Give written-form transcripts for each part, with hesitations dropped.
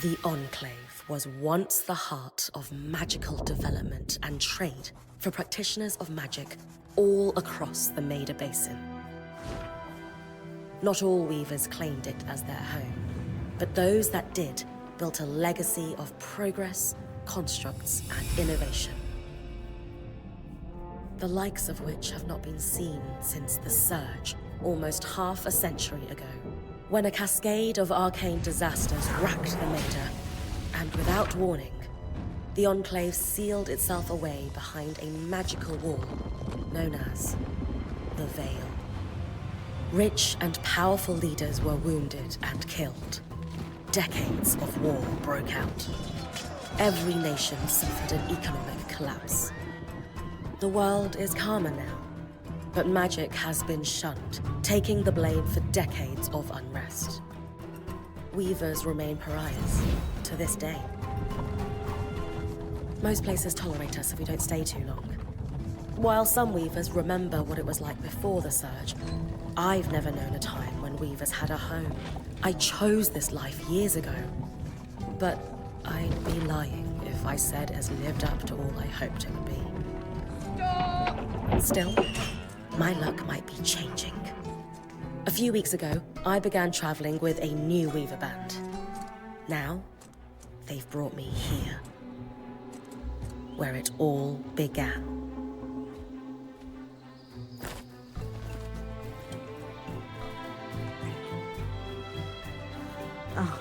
The Enclave was once the heart of magical development and trade for practitioners of magic all across the Maida Basin. Not all weavers claimed it as their home, but those that did built a legacy of progress, constructs, and innovation. The likes of which have not been seen since the Surge, almost half a century ago, when a cascade of arcane disasters racked the Maida, and without warning, the Enclave sealed itself away behind a magical wall known as the Veil. Rich and powerful leaders were wounded and killed. Decades of war broke out. Every nation suffered an economic collapse. The world is calmer now, but magic has been shunned, taking the blame for decades of unrest. Weavers remain pariahs to this day. Most places tolerate us if we don't stay too long. While some weavers remember what it was like before the Surge, I've never known a time when weavers had a home. I chose this life years ago, but I'd be lying if I said it has lived up to all I hoped it would be. Stop! Still, my luck might be changing. A few weeks ago, I began traveling with a new weaver band. Now, they've brought me here, where it all began. Oh.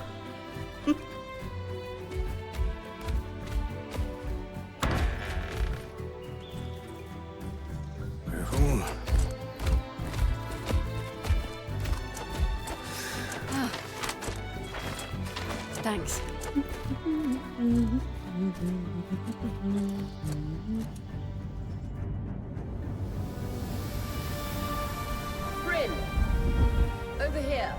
Thanks. Brynn! Over here.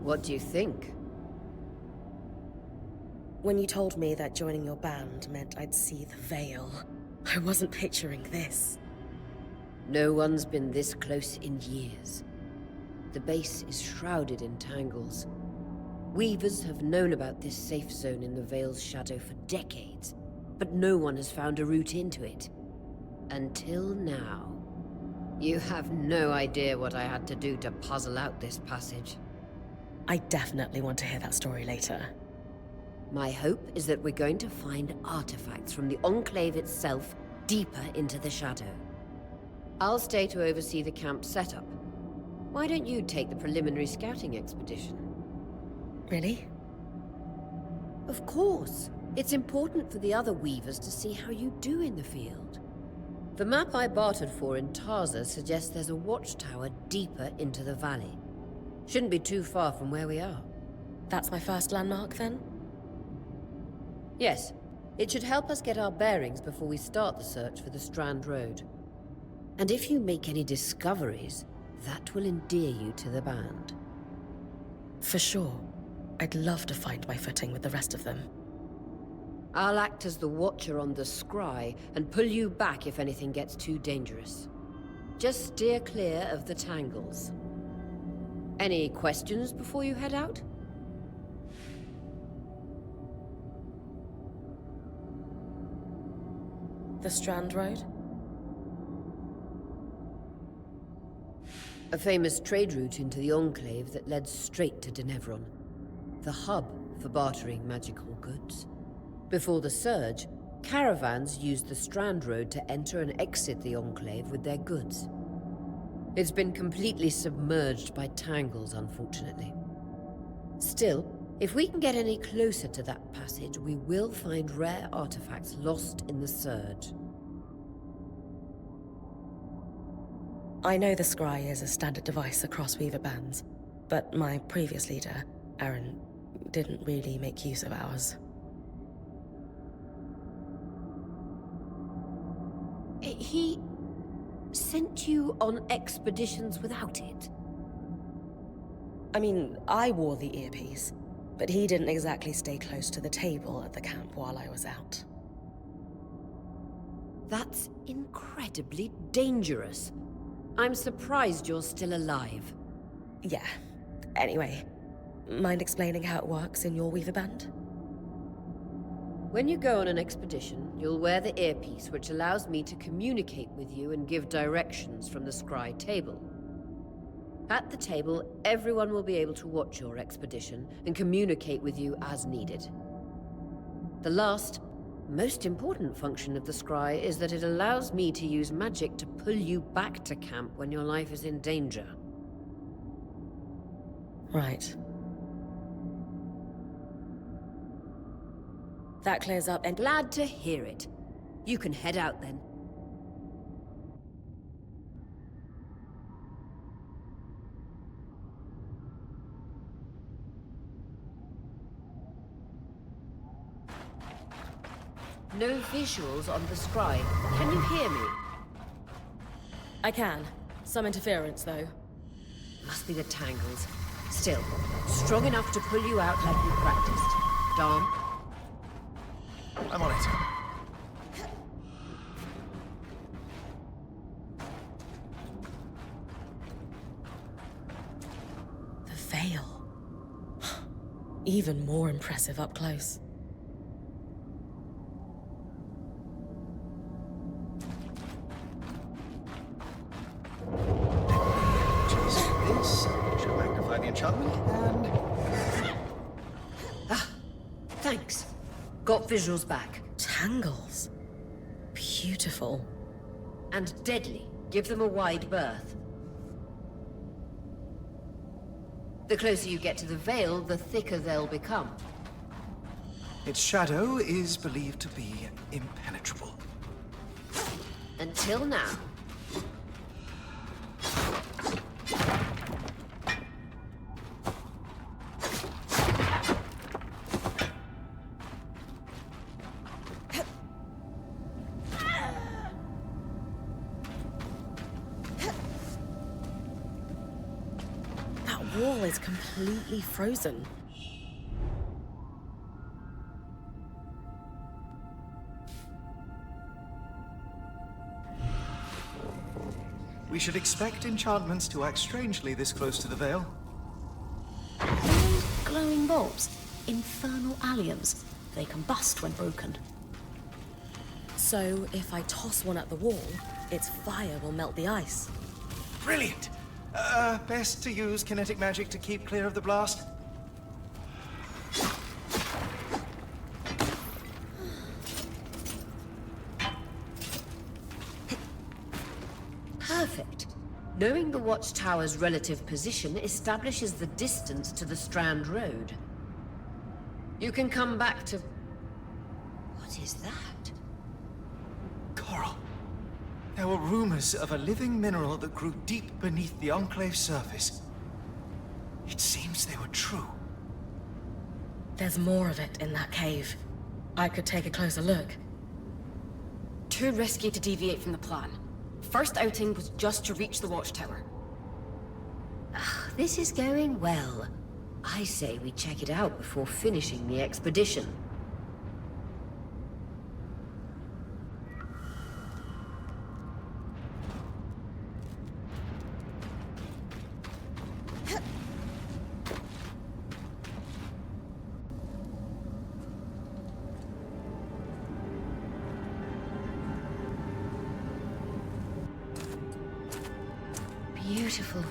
What do you think? When you told me that joining your band meant I'd see the Veil, I wasn't picturing this. No one's been this close in years. The base is shrouded in tangles. Weavers have known about this safe zone in the Veil's shadow for decades, but no one has found a route into it. Until now. You have no idea what I had to do to puzzle out this passage. I definitely want to hear that story later. My hope is that we're going to find artifacts from the Enclave itself deeper into the shadow. I'll stay to oversee the camp setup. Why don't you take the preliminary scouting expedition? Really? Of course. It's important for the other weavers to see how you do in the field. The map I bartered for in Tarza suggests there's a watchtower deeper into the valley. Shouldn't be too far from where we are. That's my first landmark, then? Yes. It should help us get our bearings before we start the search for the Strand Road. And if you make any discoveries, that will endear you to the band. For sure. I'd love to find my footing with the rest of them. I'll act as the watcher on the scry and pull you back if anything gets too dangerous. Just steer clear of the tangles. Any questions before you head out? The Strand Road? A famous trade route into the Enclave that led straight to Denevron. The hub for bartering magical goods. Before the Surge, caravans used the Strand Road to enter and exit the Enclave with their goods. It's been completely submerged by tangles, unfortunately. Still, if we can get any closer to that passage, we will find rare artifacts lost in the Surge. I know the scry is a standard device across weaver bands, but my previous leader, Aaron, didn't really make use of ours. He sent you on expeditions without it? I mean, I wore the earpiece, but he didn't exactly stay close to the table at the camp while I was out. That's incredibly dangerous. I'm surprised you're still alive. Yeah. Anyway, mind explaining how it works in your Weaver Band? When you go on an expedition, you'll wear the earpiece, which allows me to communicate with you and give directions from the scry table. At the table, everyone will be able to watch your expedition and communicate with you as needed. The last, most important function of the scry is that it allows me to use magic to pull you back to camp when your life is in danger. Right. That clears up and Glad to hear it. You can head out then. No visuals on the scry. Can you hear me? I can. Some interference, though. Must be the tangles. Still, strong enough to pull you out like you practiced. Dom? I'm on it. The veil. Even more impressive up close. This should magnify the enchantment, and... Thanks. Got visuals back. Tangles. Beautiful. And deadly. Give them a wide berth. The closer you get to the veil, the thicker they'll become. its shadow is believed to be impenetrable. Until now. That wall is completely frozen. We should expect enchantments to act strangely this close to the veil. Those glowing bulbs, infernal alliums. They combust when broken. So, if I toss one at the wall, its fire will melt the ice. Brilliant! Best to use kinetic magic to keep clear of the blast. Perfect. Knowing the watchtower's relative position establishes the distance to the Strand Road. You can come back to... What is that? Coral. There were rumors of a living mineral that grew deep beneath the Enclave surface. It seems they were true. There's more of it in that cave. I could take a closer look. Too risky to deviate from the plan. First outing was just to reach the watchtower. This is going well. I say we check it out before finishing the expedition. Beautiful.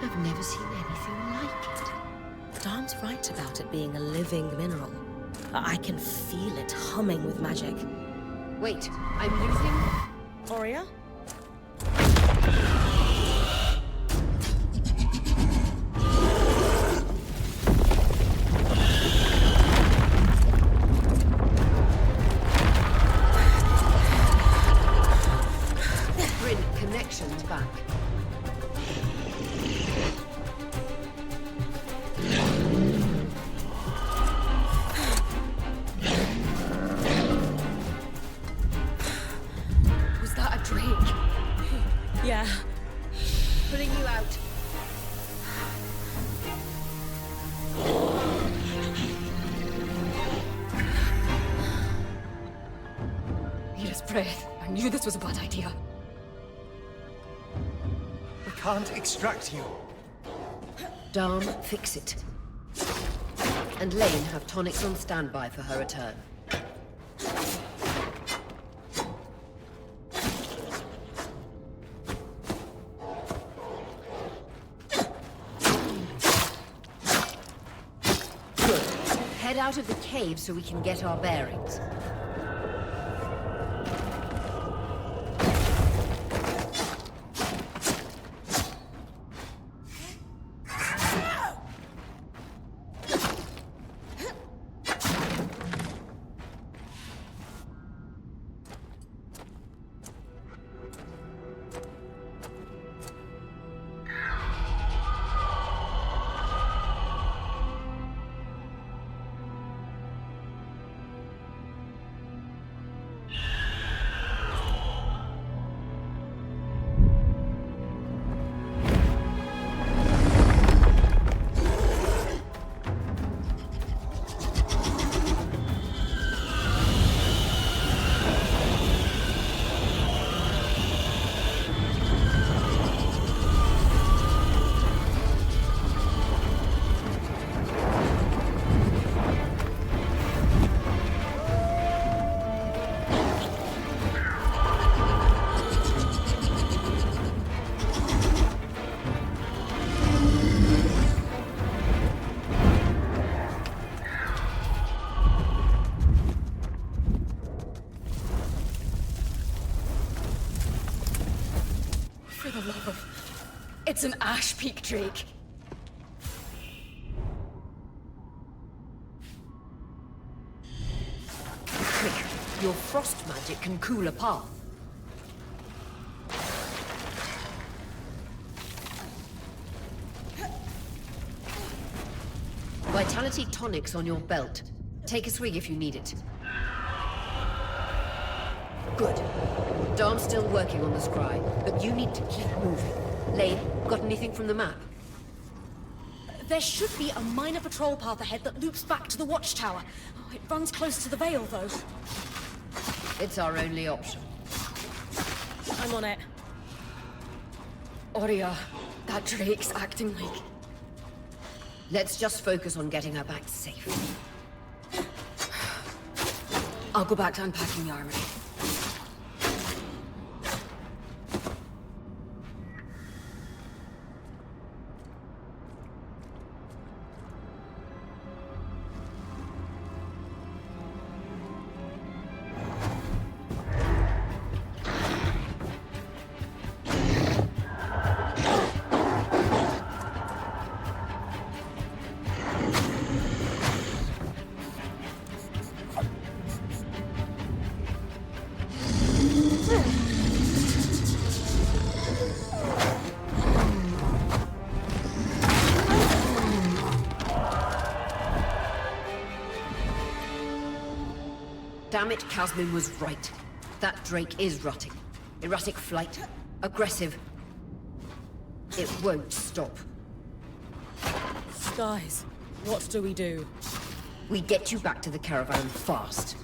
I've never seen anything like it. Darm's right about it being a living mineral. I can feel it humming with magic. Wait, I'm losing... Aurea? Brynn, connections back. that Drake? Yeah. Pulling you out. Mira's breath. I knew this was a bad idea. We can't extract you. Darm, fix it. And Lane have tonics on standby for her return. Good. Head out of the cave so we can get our bearings. It's an Ash Peak Drake. Quick, your frost magic can cool a path. Vitality tonics on your belt. Take a swig if you need it. Good. Darm's still working on the scry, but you need to keep moving. Lane, got anything from the map? There should be a minor patrol path ahead that loops back to the watchtower. Oh, it runs close to the Vale, though. It's our only option. I'm on it. Aurea, that Drake's acting like... Let's just focus on getting her back safe. I'll go back to unpacking the armory. Damn it, Casmin was right. That Drake is rutting. Erratic flight. Aggressive. It won't stop. Guys, what do we do? We get you back to the caravan fast.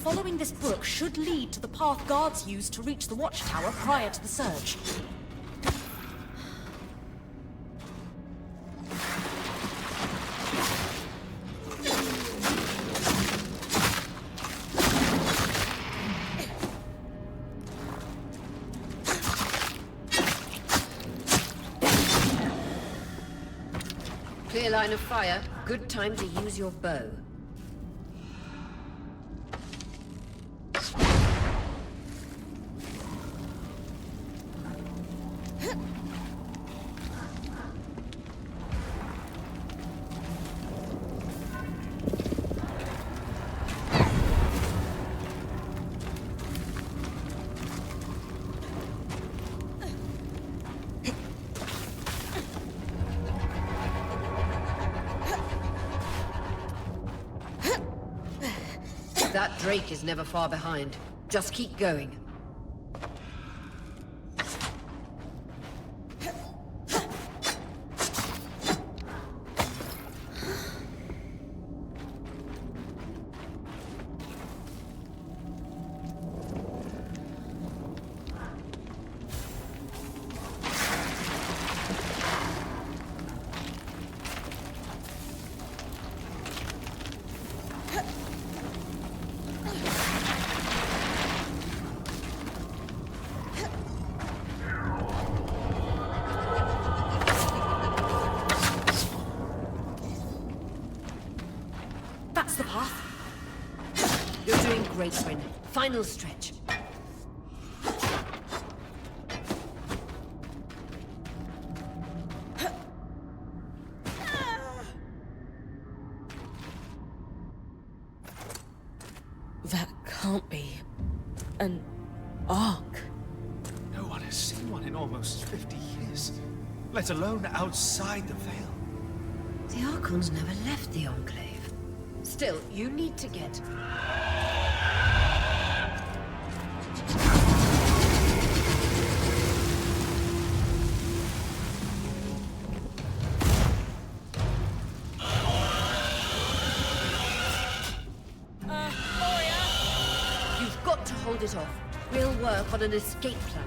Following this brook should lead to the path guards used to reach the watchtower prior to the surge. Clear line of fire. Good time to use your bow. That Drake is never far behind. Just keep going. That's the path. You're doing great, Brynn. Final stretch. That can't be an ark. No one has seen one in almost 50 years, let alone outside the Veil. The Archons never left the Enclave. Still, you need to get... You've got to hold it off. We'll work on an escape plan.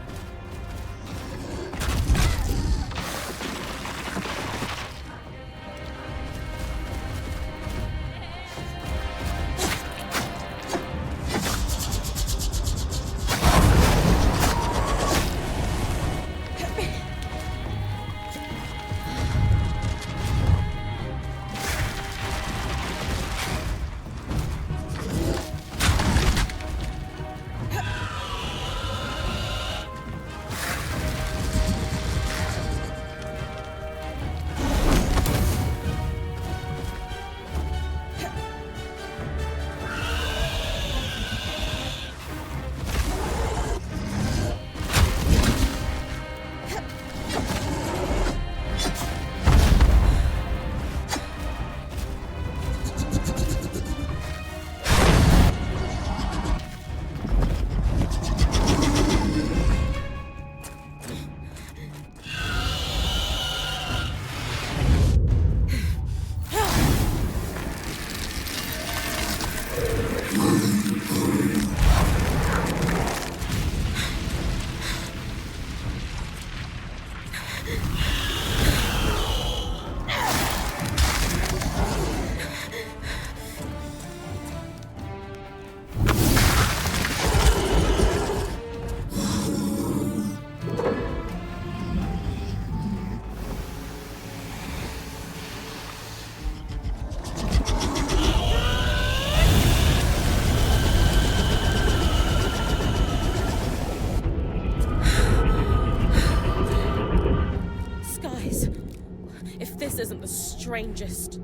This isn't the strangest.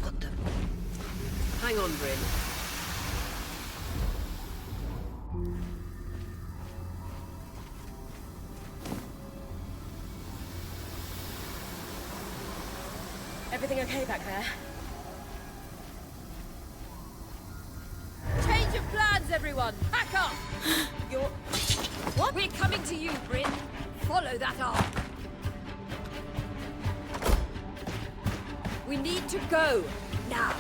Got them. Hang on, Brynn. Everything okay back there? Change of plans, everyone! Pack up! You're... What? We're coming to you, Brynn. Follow that arc. We need to go. Now.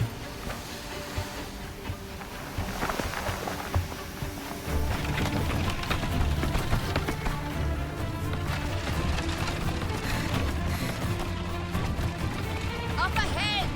Up ahead!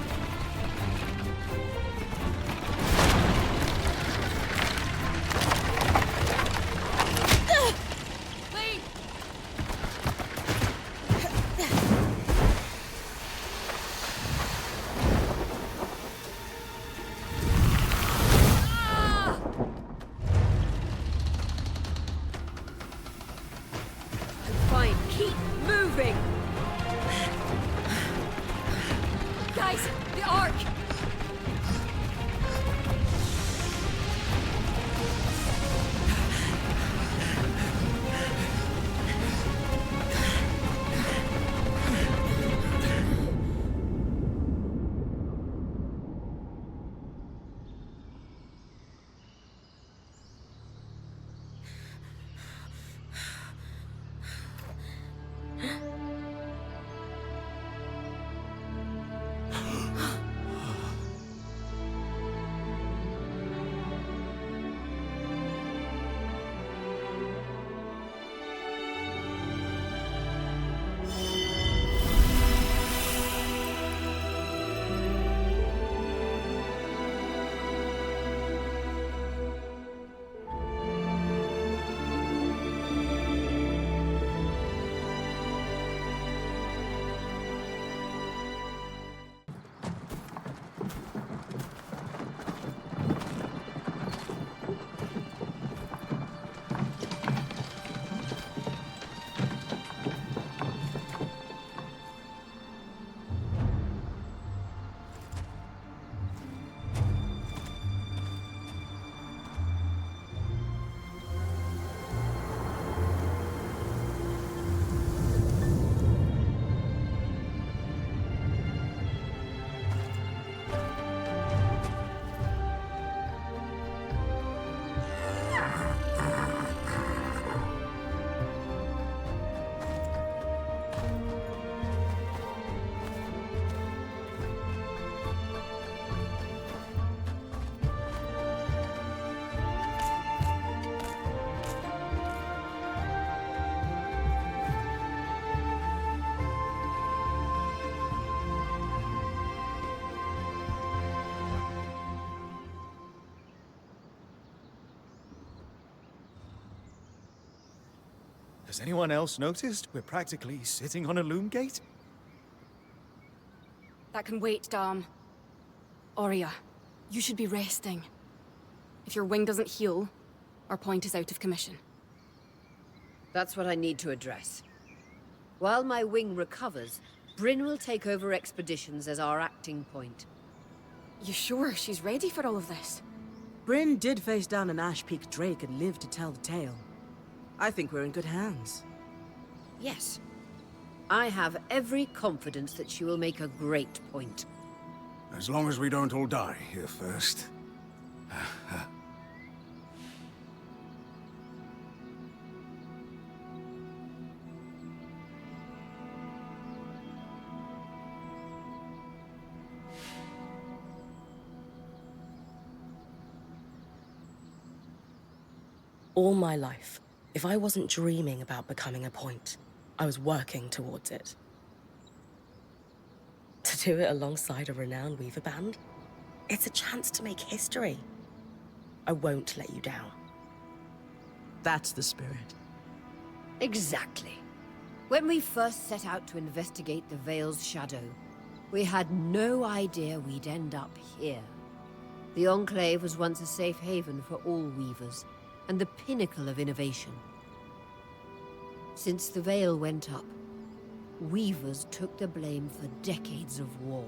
Has anyone else noticed we're practically sitting on a loom gate? That can wait, Dom. Aurea, you should be resting. If your wing doesn't heal, our point is out of commission. That's what I need to address. While my wing recovers, Brynn will take over expeditions as our acting point. You sure she's ready for all of this? Brynn did face down an Ash Peak Drake and lived to tell the tale. I think we're in good hands. Yes. I have every confidence that she will make a great point. As long as we don't all die here first. All my life, if I wasn't dreaming about becoming a point, I was working towards it. To do it alongside a renowned Weaver band, it's a chance to make history. I won't let you down. That's the spirit. Exactly. When we first set out to investigate the Veil's shadow, we had no idea we'd end up here. The Enclave was once a safe haven for all Weavers, and the pinnacle of innovation. Since the Veil went up, Weavers took the blame for decades of war.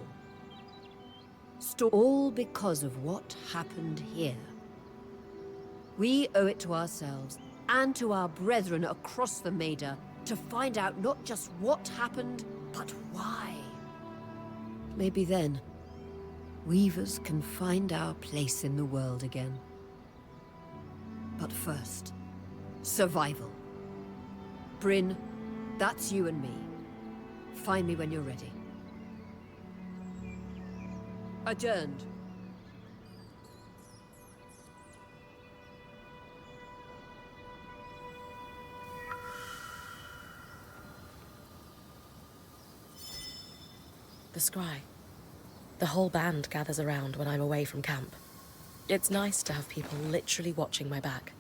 All because of what happened here. We owe it to ourselves and to our brethren across the Maida to find out not just what happened, but why. Maybe then, Weavers can find our place in the world again. But first, survival. Brynn, that's you and me. Find me when you're ready. Adjourned. The scry. The whole band gathers around when I'm away from camp. It's nice to have people literally watching my back.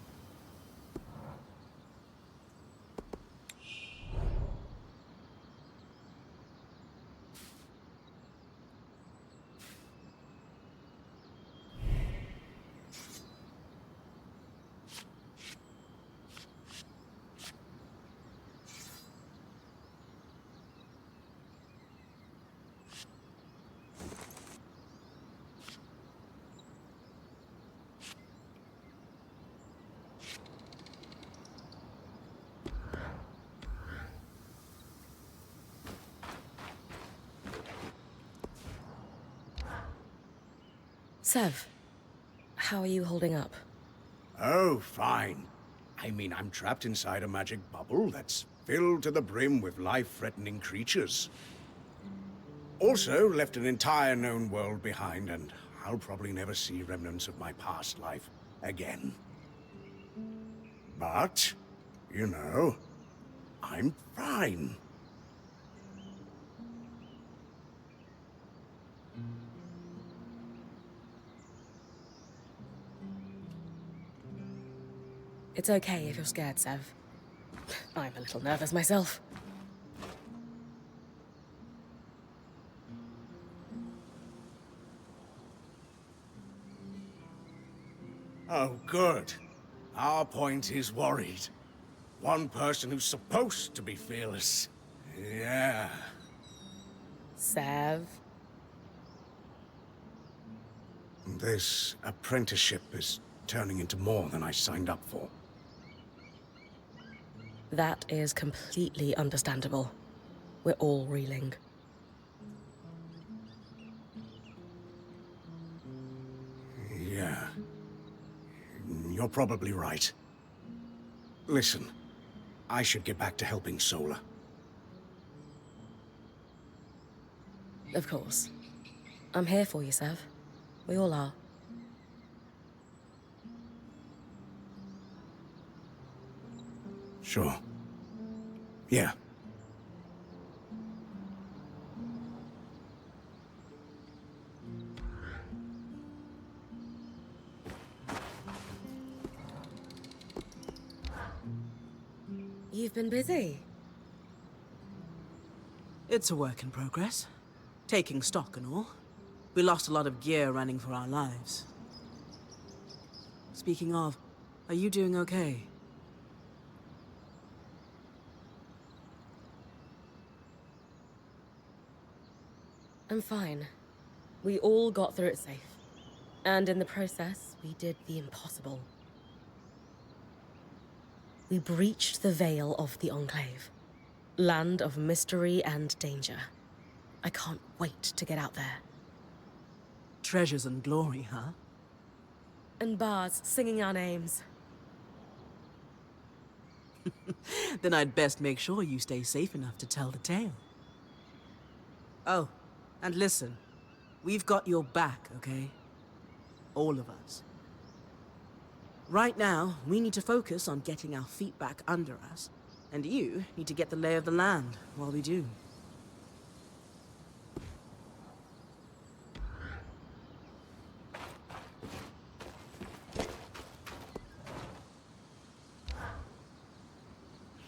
Sev, how are you holding up? Oh, fine. I mean, I'm trapped inside a magic bubble that's filled to the brim with life-threatening creatures. Also, left an entire known world behind, and I'll probably never see remnants of my past life again. But, you know, I'm fine. It's okay if you're scared, Sev. I'm a little nervous myself. Oh, good. Our point is worried. One person who's supposed to be fearless. Yeah. Sev? This apprenticeship is turning into more than I signed up for. That is completely understandable. We're all reeling. Yeah. You're probably right. Listen, I should get back to helping Sola. Of course. I'm here for you, Sev. We all are. Sure. Yeah. You've been busy. It's a work in progress. Taking stock and all. We lost a lot of gear running for our lives. Speaking of, are you doing okay? I'm fine. We all got through it safe. And in the process, we did the impossible. We breached the veil of the Enclave. Land of mystery and danger. I can't wait to get out there. Treasures and glory, huh? And bards singing our names. Then I'd best make sure you stay safe enough to tell the tale. Oh, and listen. We've got your back, okay? All of us. Right now, we need to focus on getting our feet back under us. And you need to get the lay of the land while we do.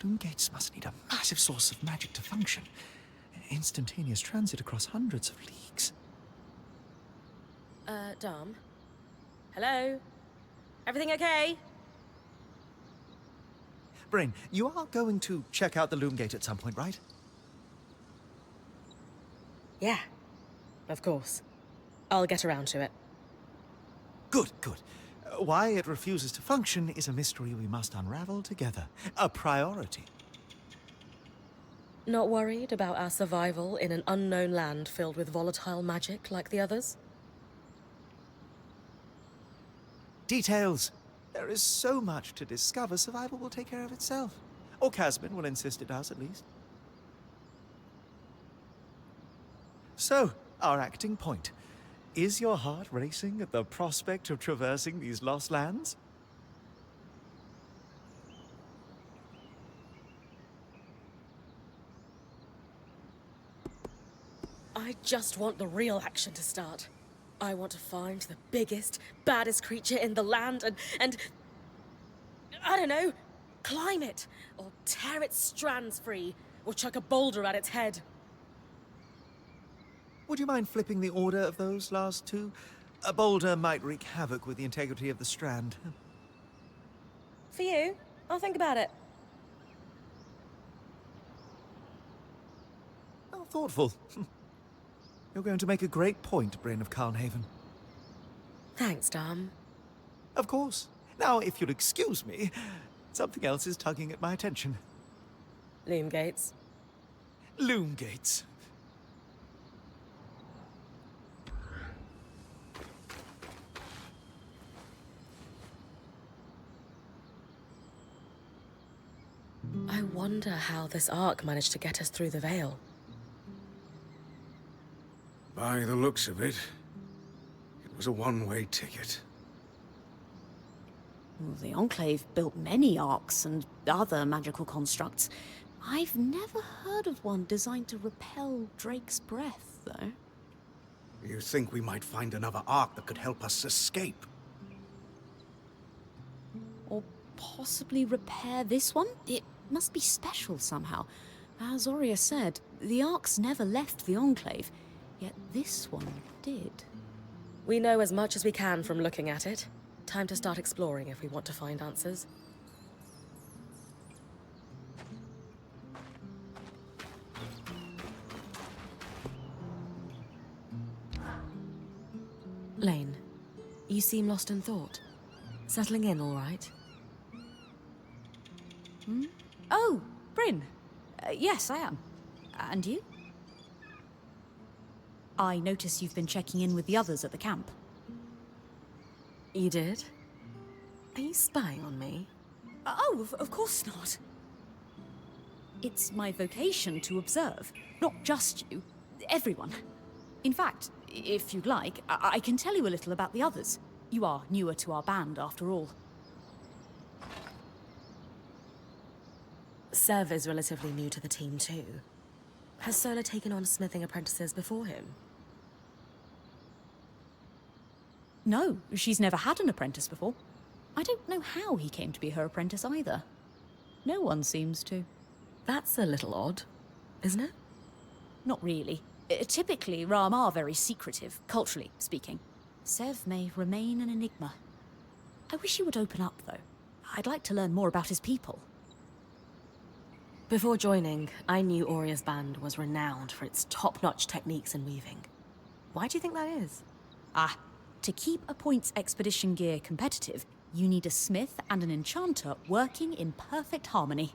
Loom gates must need a massive source of magic to function. Instantaneous transit across hundreds of leagues. Dom? Hello? Everything okay? Brynn, you are going to check out the loom gate at some point, right? Yeah. Of course. I'll get around to it. Good, good. Why it refuses to function is a mystery we must unravel together. A priority. Not worried about our survival in an unknown land filled with volatile magic like the others? Details. There is so much to discover, survival will take care of itself. Or Casman will insist it does, at least. So, our acting point. Is your heart racing at the prospect of traversing these lost lands? I just want the real action to start. I want to find the biggest, baddest creature in the land and I don't know, climb it, or tear its strands free, or chuck a boulder at its head. Would you mind flipping the order of those last two? A boulder might wreak havoc with the integrity of the strand. For you, I'll think about it. Oh, thoughtful. You're going to make a great point, Brynn of Carnhaven. Thanks, Dom. Of course. Now, if you'll excuse me, something else is tugging at my attention. Loom gates. Loom gates. I wonder how this arc managed to get us through the veil. By the looks of it, it was a one-way ticket. Well, the Enclave built many arcs and other magical constructs. I've never heard of one designed to repel Drake's breath, though. You think we might find another arc that could help us escape? Or possibly repair this one? It must be special somehow. As Aurea said, the arcs never left the Enclave, yet this one did. We know as much as we can from looking at it. Time to start exploring if we want to find answers. Lane, you seem lost in thought. Settling in all right? Oh, Brynn. Yes, I am. And you? I notice you've been checking in with the others at the camp. You did? Are you spying on me? Oh, of course not. It's my vocation to observe. Not just you. Everyone. In fact, if you'd like, I can tell you a little about the others. You are newer to our band, after all. Sev is relatively new to the team too. Has Sola taken on smithing apprentices before him? No, she's never had an apprentice before. I don't know how he came to be her apprentice either. No one seems to. That's a little odd, isn't it? Not really. Typically, Ram are very secretive, culturally speaking. Sev may remain an enigma. I wish he would open up, though. I'd like to learn more about his people. Before joining, I knew Auria's band was renowned for its top-notch techniques in weaving. Why do you think that is? To keep a point's expedition gear competitive, you need a smith and an enchanter working in perfect harmony.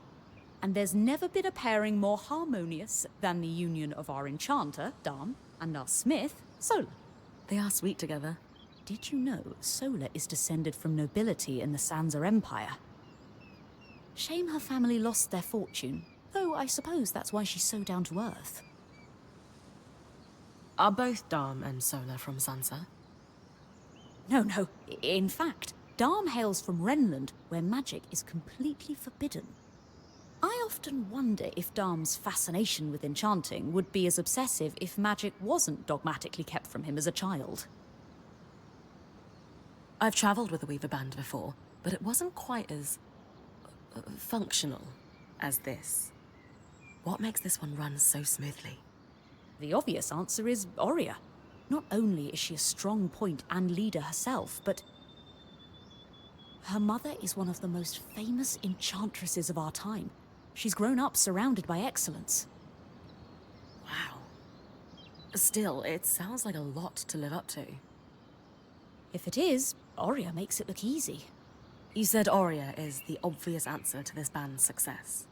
And there's never been a pairing more harmonious than the union of our enchanter, Dam, and our smith, Sola. They are sweet together. Did you know Sola is descended from nobility in the Sansa Empire? Shame her family lost their fortune, though I suppose that's why she's so down to earth. Are both Dam and Sola from Sansa? No. In fact, Dam hails from Renland, where magic is completely forbidden. I often wonder if Dam's fascination with enchanting would be as obsessive if magic wasn't dogmatically kept from him as a child. I've travelled with a Weaver band before, but it wasn't quite as functional as this. What makes this one run so smoothly? The obvious answer is Auria. Not only is she a strong point and leader herself, but her mother is one of the most famous enchantresses of our time. She's grown up surrounded by excellence. Wow. Still, it sounds like a lot to live up to. If it is, Auria makes it look easy. You said Auria is the obvious answer to this band's success.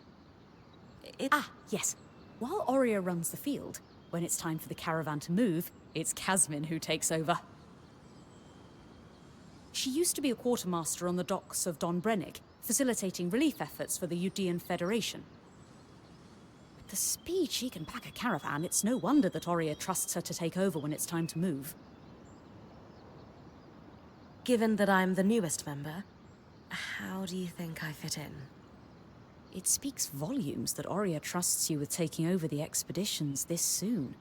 Yes. While Auria runs the field, when it's time for the caravan to move, it's Casmin who takes over. She used to be a quartermaster on the docks of Don Brennig, facilitating relief efforts for the Udean Federation. With the speed she can pack a caravan, it's no wonder that Auria trusts her to take over when it's time to move. Given that I'm the newest member, how do you think I fit in? It speaks volumes that Auria trusts you with taking over the expeditions this soon.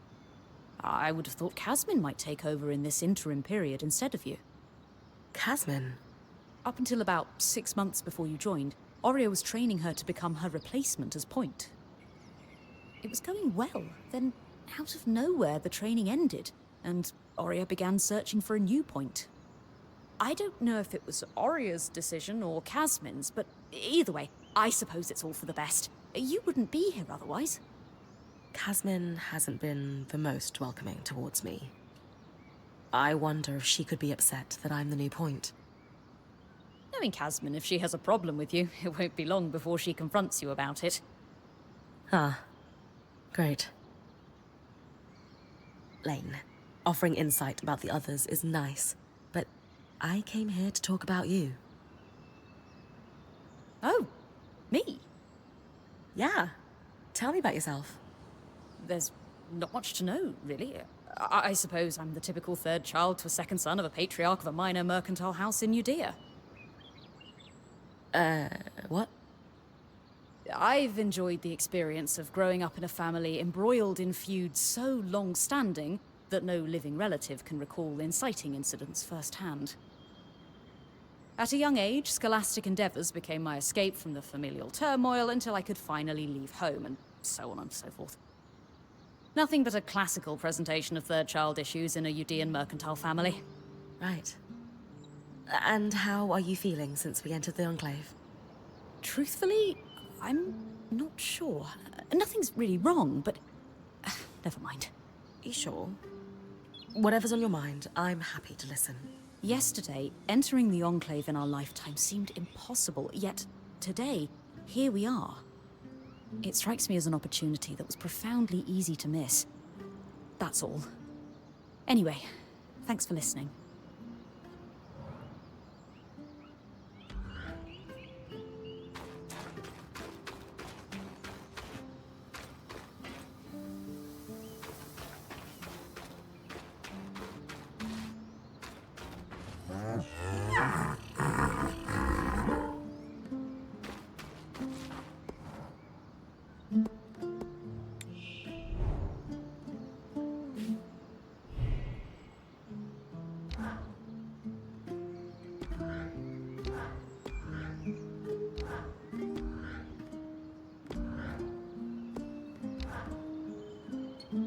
I would have thought Casmin might take over in this interim period instead of you. Casmin? Up until about 6 months before you joined, Auria was training her to become her replacement as point. It was going well, then out of nowhere the training ended, and Auria began searching for a new point. I don't know if it was Auria's decision or Casmin's, but either way, I suppose it's all for the best. You wouldn't be here otherwise. Casmin hasn't been the most welcoming towards me. I wonder if she could be upset that I'm the new point. Knowing Casmin, if she has a problem with you, it won't be long before she confronts you about it. Great. Lane, offering insight about the others is nice, but I came here to talk about you. Oh, me? Yeah. Tell me about yourself. There's not much to know, really. I suppose I'm the typical third child to a second son of a patriarch of a minor mercantile house in Judea. What? I've enjoyed the experience of growing up in a family embroiled in feuds so long-standing that no living relative can recall inciting incidents firsthand. At a young age, scholastic endeavours became my escape from the familial turmoil until I could finally leave home, and so on and so forth. Nothing but a classical presentation of third child issues in a Udean mercantile family. Right. And how are you feeling since we entered the Enclave? Truthfully, I'm not sure. Nothing's really wrong, but never mind. You sure? Whatever's on your mind, I'm happy to listen. Yesterday, entering the Enclave in our lifetime seemed impossible, yet today, here we are. It strikes me as an opportunity that was profoundly easy to miss. That's all. Anyway, thanks for listening.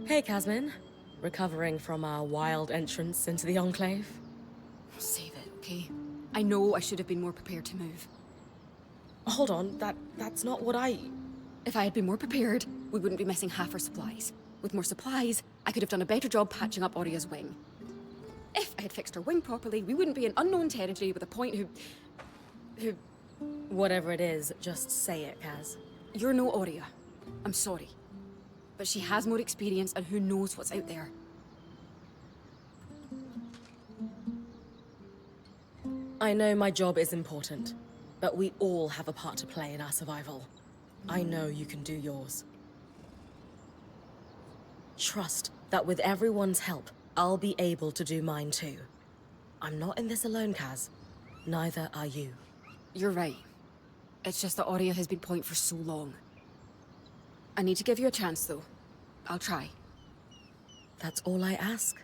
Hey, Casmin. Recovering from our wild entrance into the Enclave? Save it, okay? I know I should have been more prepared to move. Hold on, that's not what I... If I had been more prepared, we wouldn't be missing half our supplies. With more supplies, I could have done a better job patching up Oria's wing. If I had fixed her wing properly, we wouldn't be in unknown territory with a point who... Whatever it is, just say it, Kaz. You're no Oria. I'm sorry. But she has more experience, and who knows what's out there. I know my job is important, but we all have a part to play in our survival. I know you can do yours. Trust that with everyone's help, I'll be able to do mine too. I'm not in this alone, Kaz. Neither are you. You're right. It's just that Oria has been point for so long. I need to give you a chance, though. I'll try. That's all I ask.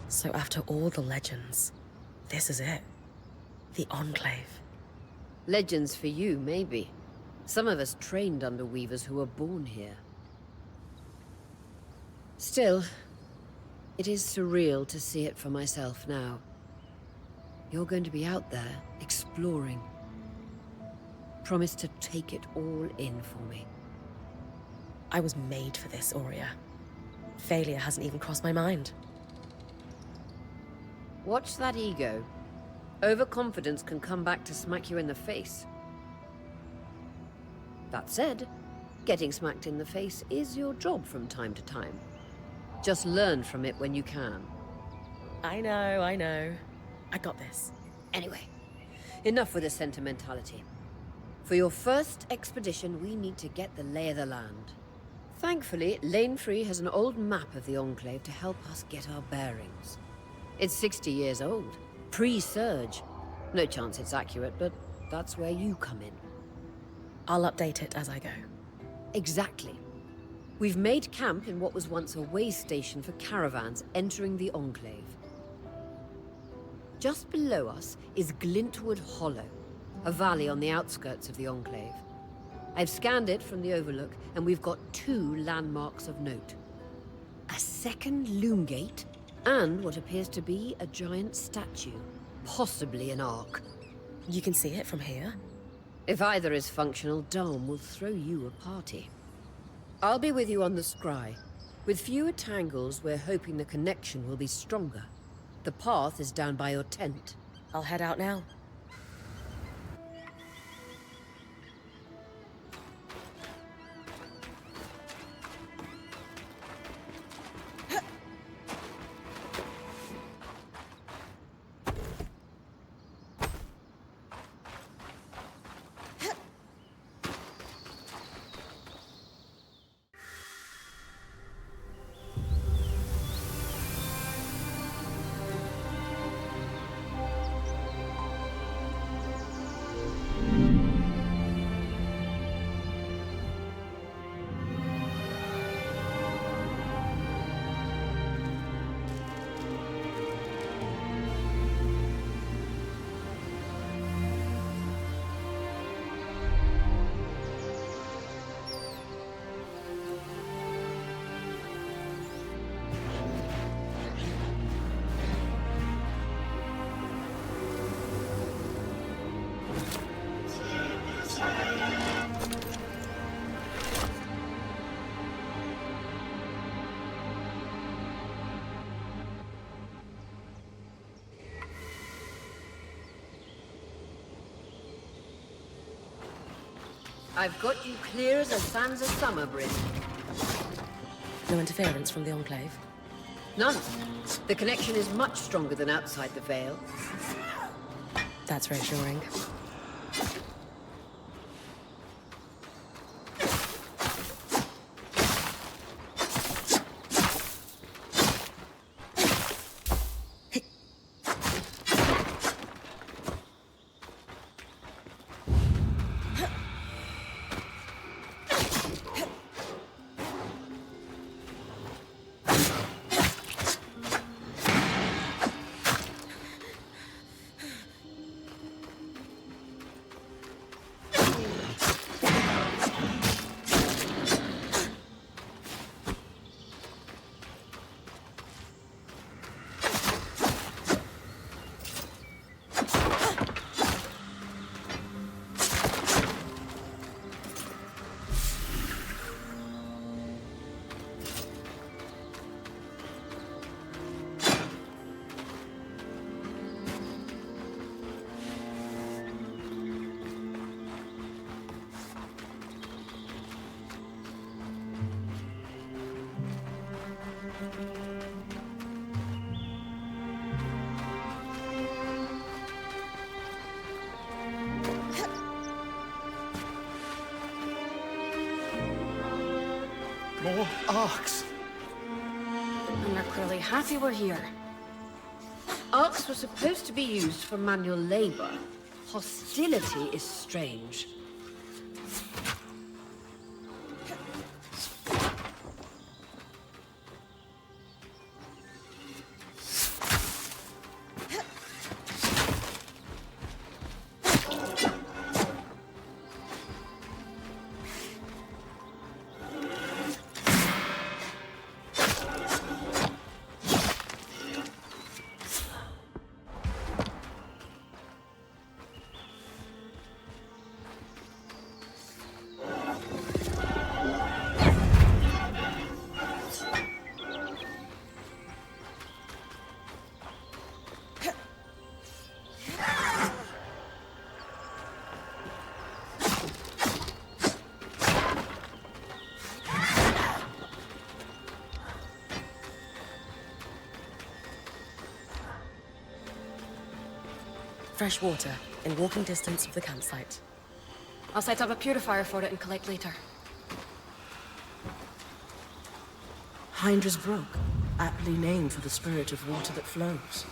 So after all the legends, this is it. The Enclave. Legends for you, maybe. Some of us trained under weavers who were born here. Still, it is surreal to see it for myself now. You're going to be out there, exploring. Promise to take it all in for me. I was made for this, Oria. Failure hasn't even crossed my mind. Watch that ego. Overconfidence can come back to smack you in the face. That said, getting smacked in the face is your job from time to time. Just learn from it when you can. I know. I got this. Anyway, enough with the sentimentality. For your first expedition, we need to get the lay of the land. Thankfully, Lane Free has an old map of the Enclave to help us get our bearings. It's 60 years old, pre-Surge. No chance it's accurate, but that's where you come in. I'll update it as I go. Exactly. We've made camp in what was once a way station for caravans entering the Enclave. Just below us is Glintwood Hollow, a valley on the outskirts of the Enclave. I've scanned it from the Overlook, and we've got 2 landmarks of note. A second loom gate, and what appears to be a giant statue, possibly an ark. You can see it from here? If either is functional, Dom will throw you a party. I'll be with you on the scry. With fewer tangles, we're hoping the connection will be stronger. The path is down by your tent. I'll head out now. I've got you clear as the sands of summer, Brynn. No interference from the Enclave? None. The connection is much stronger than outside the Veil. That's reassuring. arcs. And they're clearly happy we're here. Arcs were supposed to be used for manual labor. Hostility is strange. Fresh water, in walking distance of the campsite. I'll set up a purifier for it and collect later. Hydra's Brook, aptly named for the spirit of water that flows.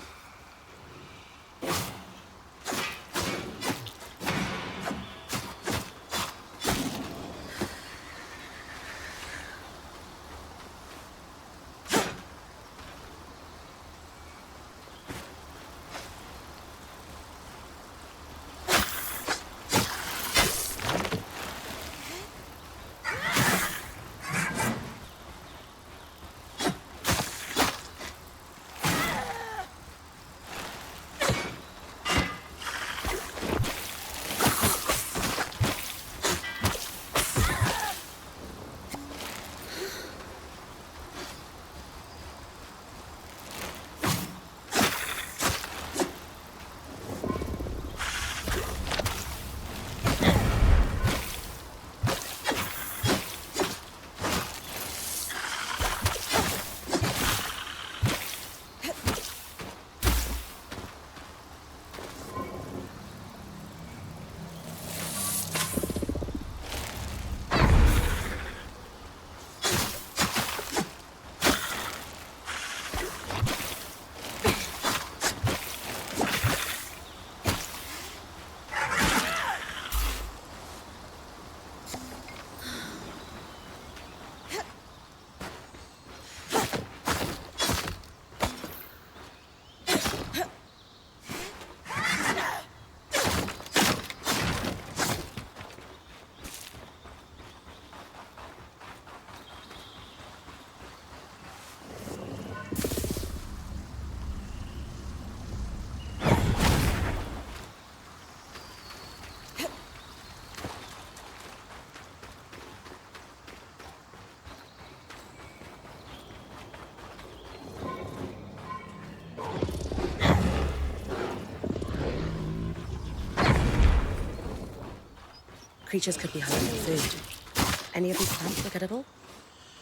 Creatures could be hungry for food. Any of these plants look edible?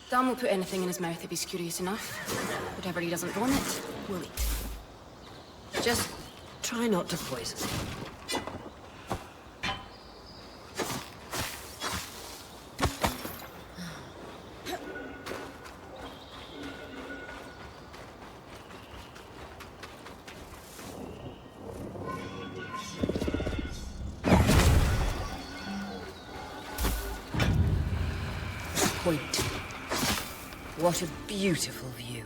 Dan will put anything in his mouth if he's curious enough. Whatever he doesn't vomit, we'll eat. Just try not to poison. Point. What a beautiful view.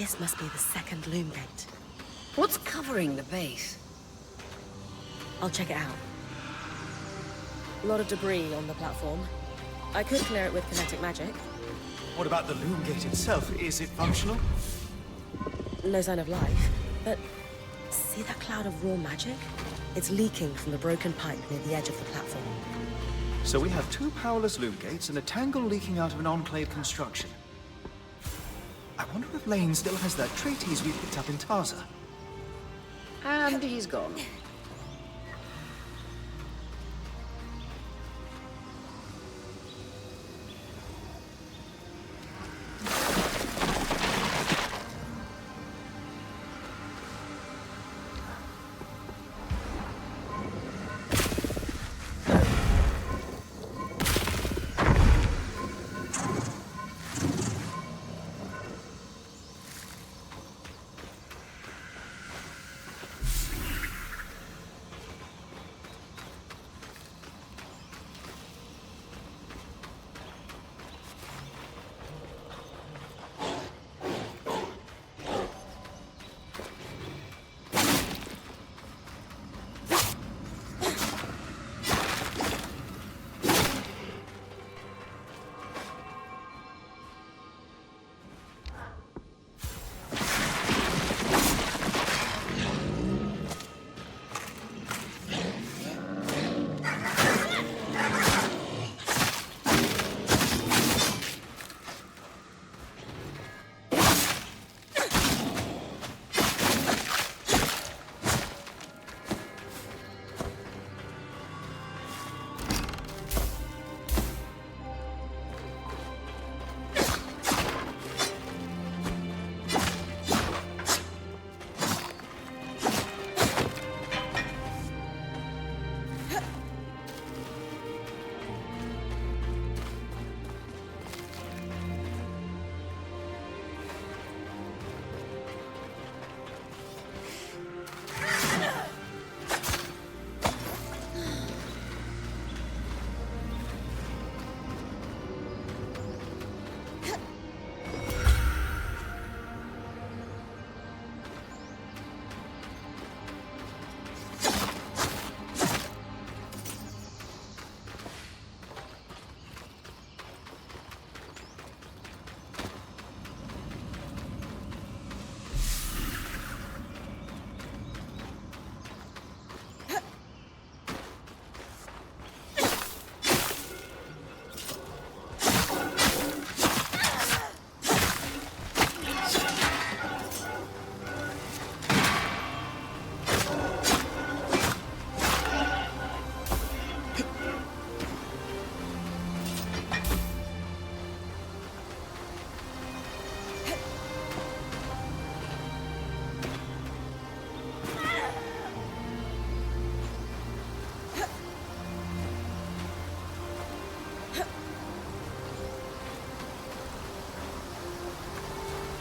This must be the second loom gate. What's covering the base? I'll check it out. A lot of debris on the platform. I could clear it with kinetic magic. What about the loom gate itself? Is it functional? No sign of life, but see that cloud of raw magic? It's leaking from the broken pipe near the edge of the platform. So we have two powerless loom gates and a tangle leaking out of an Enclave construction. I wonder if Lane still has that treatise we picked up in Taza. And he's gone.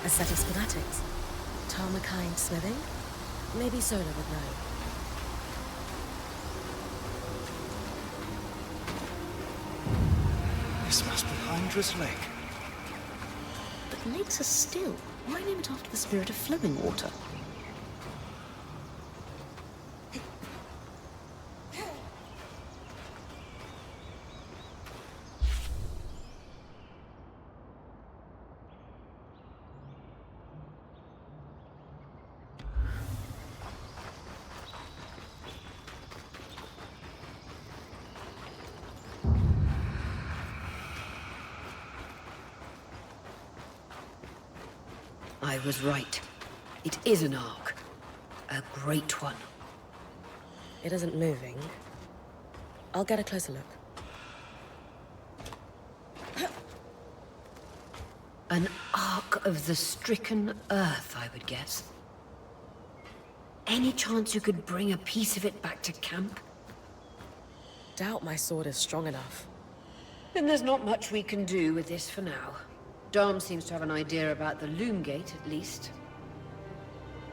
A set of schematics. Tarmakind smithing? Maybe Sola would know. This must be Hydra's Lake. But later still, why name it after the spirit of flowing water? I was right. It is an ark. A great one. It isn't moving. I'll get a closer look. An ark of the stricken earth, I would guess. Any chance you could bring a piece of it back to camp? Doubt my sword is strong enough. Then there's not much we can do with this for now. Dom seems to have an idea about the loom gate, at least.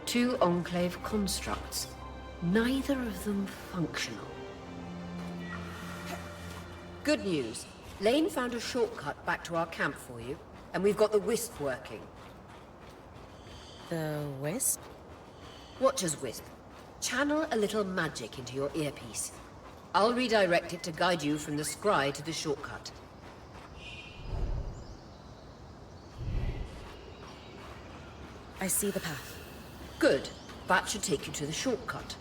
2 Enclave constructs. Neither of them functional. Good news. Lane found a shortcut back to our camp for you, and we've got the wisp working. The wisp? Watcher's Wisp. Channel a little magic into your earpiece. I'll redirect it to guide you from the scry to the shortcut. I see the path. Good. That should take you to the shortcut.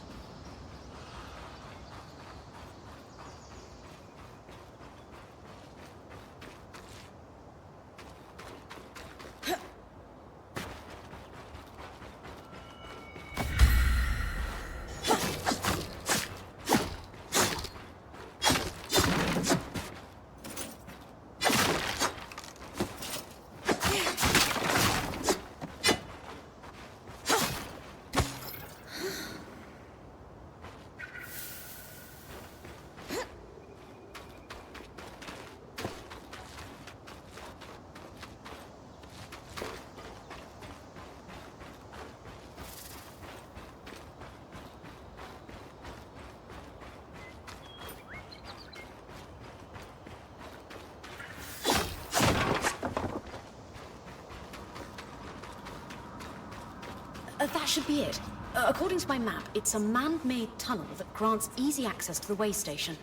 That should be it. According to my map, it's a man-made tunnel that grants easy access to the way station.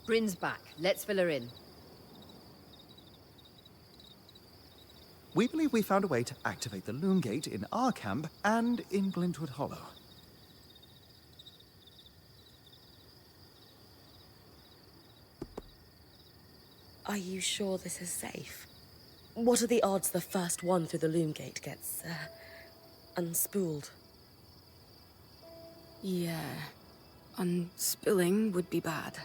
Brynn's back. Let's fill her in. We believe we found a way to activate the Loom Gate in our camp and in Glintwood Hollow. Are you sure this is safe? What are the odds the first one through the Loom Gate gets, unspooled? Yeah. Unspilling would be bad.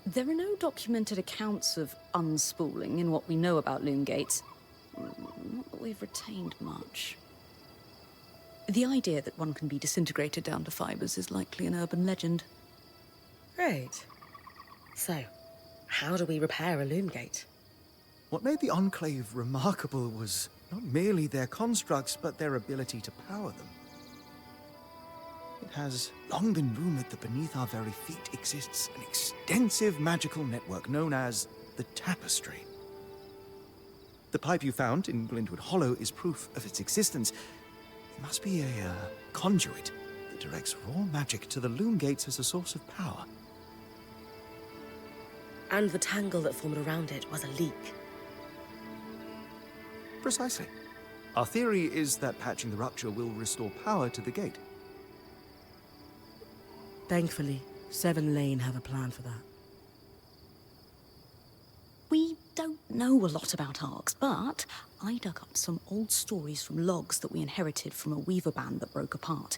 There are no documented accounts of unspooling in what we know about loom gates. Not that we've retained much. The idea that one can be disintegrated down to fibers is likely an urban legend. Great. So, how do we repair a loom gate? What made the Enclave remarkable was not merely their constructs, but their ability to power them. It has long been rumored that beneath our very feet exists an extensive magical network known as the Tapestry. The pipe you found in Glintwood Hollow is proof of its existence. It must be a conduit that directs raw magic to the Loom Gates as a source of power. And the tangle that formed around it was a leak. Precisely. Our theory is that patching the rupture will restore power to the gate. Thankfully, Seven Lane have a plan for that. We don't know a lot about arcs, but I dug up some old stories from logs that we inherited from a weaver band that broke apart.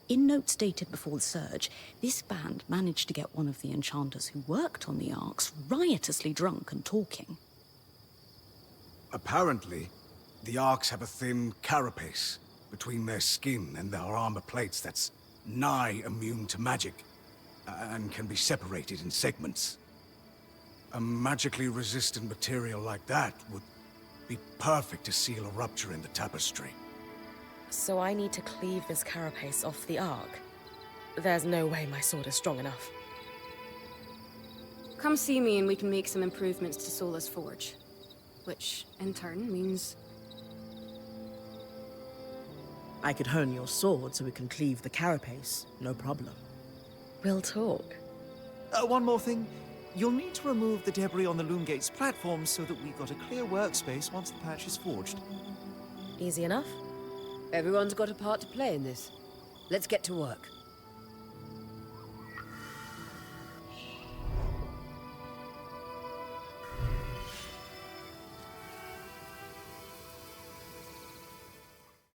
In notes dated before the Surge, this band managed to get one of the enchanters who worked on the arcs riotously drunk and talking. Apparently, the Arks have a thin carapace between their skin and their armor plates that's nigh immune to magic, and can be separated in segments. A magically resistant material like that would be perfect to seal a rupture in the tapestry. So I need to cleave this carapace off the arc. There's no way my sword is strong enough. Come see me and we can make some improvements to Sola's forge. Which, in turn, means... I could hone your sword so we can cleave the carapace, no problem. We'll talk. One more thing. You'll need to remove the debris on the Loom Gate's platform so that we've got a clear workspace once the patch is forged. Easy enough? Everyone's got a part to play in this. Let's get to work.